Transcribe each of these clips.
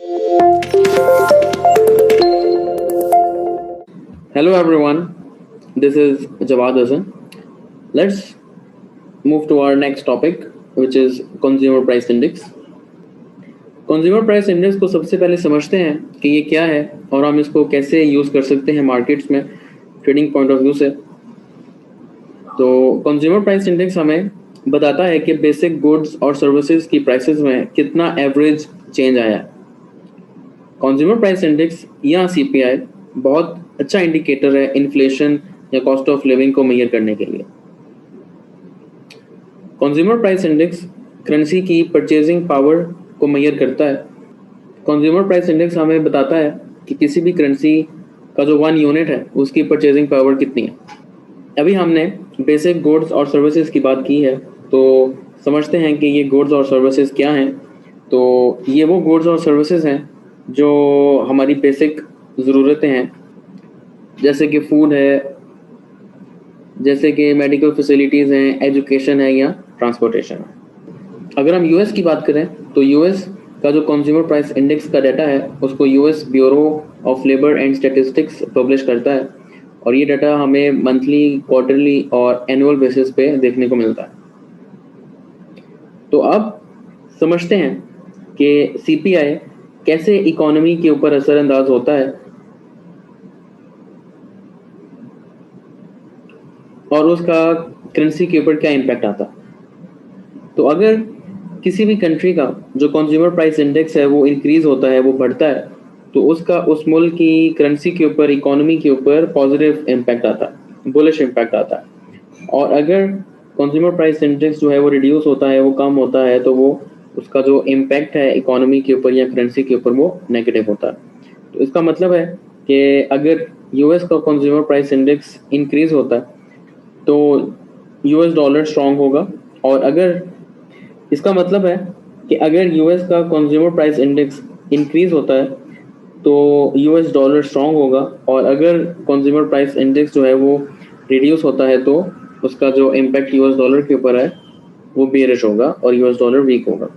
Hello everyone, this is Jawad Hassan. Let's move to our next topic, which is Consumer Price Index. Consumer price index को सबसे पहले समझते हैं कि ये क्या है और हम इसको कैसे यूज़ कर सकते हैं मार्केट्स में ट्रेडिंग पॉइंट ऑफ व्यू से। तो कंज्यूमर प्राइस इंडेक्स हमें बताता है कि बेसिक गुड्स और सर्विसेज की प्राइसेस में कितना एवरेज चेंज आया है। कंज्यूमर प्राइस इंडेक्स या सीपीआई बहुत अच्छा इंडिकेटर है इन्फ्लेशन या कॉस्ट ऑफ लिविंग को मेजर करने के लिए। कंज्यूमर प्राइस इंडेक्स करेंसी की परचेजिंग पावर को मेजर करता है। कंज्यूमर प्राइस इंडेक्स हमें बताता है कि किसी भी करेंसी का जो 1 यूनिट है उसकी परचेजिंग पावर कितनी है। अभी हमने बेसिक गुड्स और सर्विसेज की बात की है, तो समझते हैं कि ये गुड्स और सर्विसेज क्या हैं। तो ये वो गुड्स और सर्विसेज हैं जो हमारी बेसिक ज़रूरतें हैं, जैसे कि फूड है, जैसे कि मेडिकल फैसिलिटीज़ हैं, एजुकेशन है या ट्रांसपोर्टेशन है। अगर हम यूएस की बात करें तो यूएस का जो कंज्यूमर प्राइस इंडेक्स का डाटा है उसको US bureau of labour and statistics publish करता है, और ये डाटा हमें मंथली, क्वार्टरली और एनुअल बेसिस पे देखने को मिलता है। तो अब समझते हैं कि सीपीआई कैसे इकोनॉमी के ऊपर असरअंदाज होता है और उसका करेंसी के ऊपर क्या इम्पैक्ट आता है। तो अगर किसी भी कंट्री का जो कंज्यूमर प्राइस इंडेक्स है वो इंक्रीज होता है, वो बढ़ता है, तो उसका उस मुल्क की करेंसी के ऊपर, इकोनॉमी के ऊपर पॉजिटिव इम्पैक्ट आता है, बुलिश इम्पैक्ट आता है। और अगर कंज्यूमर प्राइस इंडेक्स जो है वो रिड्यूस होता है, वो कम होता है, तो वो उसका जो इम्पैक्ट है इकोनॉमी के ऊपर या करेंसी के ऊपर वो नेगेटिव होता है। तो इसका मतलब है कि अगर यूएस का कंज्यूमर प्राइस इंडेक्स इंक्रीज होता है तो यूएस डॉलर स्ट्रांग होगा, और अगर इसका मतलब है कि अगर यूएस का कंज्यूमर प्राइस इंडेक्स इंक्रीज होता है तो यूएस डॉलर स्ट्रांग होगा, और अगर कंज्यूमर प्राइस इंडेक्स जो है वो रिड्यूस होता है तो उसका जो इम्पैक्ट यूएस डॉलर के ऊपर है वो बेरिश होगा और यूएस डॉलर वीक होगा।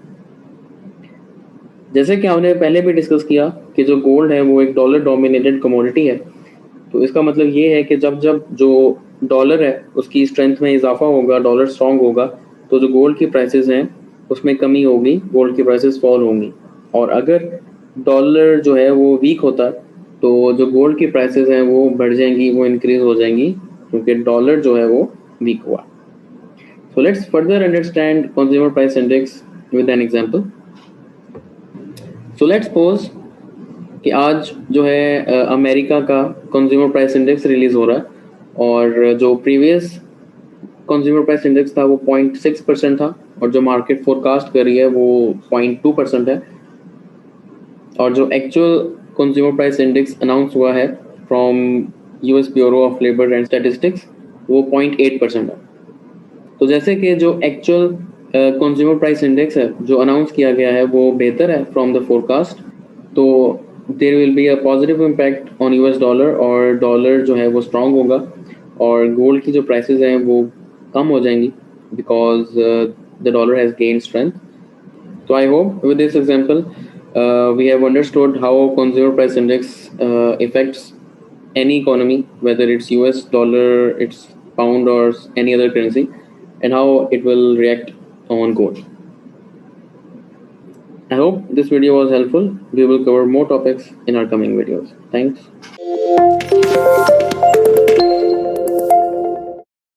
जैसे कि हमने पहले भी डिस्कस किया कि जो गोल्ड है वो एक डॉलर डोमिनेटेड कमोडिटी है। तो इसका मतलब ये है कि जब जब जो डॉलर है उसकी स्ट्रेंथ में इजाफा होगा, डॉलर स्ट्रांग होगा, तो जो गोल्ड की प्राइसेस हैं उसमें कमी होगी, गोल्ड की प्राइसेस फॉल होंगी। और अगर डॉलर जो है वो वीक होता है तो जो गोल्ड की प्राइसेस हैं वो बढ़ जाएंगी, वो इंक्रीज हो जाएंगी, क्योंकि डॉलर जो है वो वीक हुआ। So let's further understand consumer price index with an example. So let's suppose कि आज जो है अमेरिका का कंज्यूमर प्राइस इंडेक्स रिलीज़ हो रहा है, और जो प्रीवियस कंज्यूमर प्राइस इंडेक्स था वो 0.6% था, और जो मार्केट फोरकास्ट कर रही है वो 0.2% है, और जो actual consumer price index announce हुआ है from US bureau of labour and statistics वो 0.8% है। तो जैसे कि जो एक्चुअल कंज्यूमर प्राइस इंडेक्स है जो अनाउंस किया गया है वो बेहतर है फ्रॉम द फोरकास्ट, तो there will be a positive impact on US dollar, और डॉलर जो है वो स्ट्रांग होगा, और गोल्ड की जो प्राइसेस हैं वो कम हो जाएंगी because the dollar has gain strength. So I hope with this example we have understood how consumer price index affects any economy, whether it's US dollar, it's pound or any other currency, and how it will react on gold. I hope this video was helpful. We will cover more topics in our coming videos. Thanks.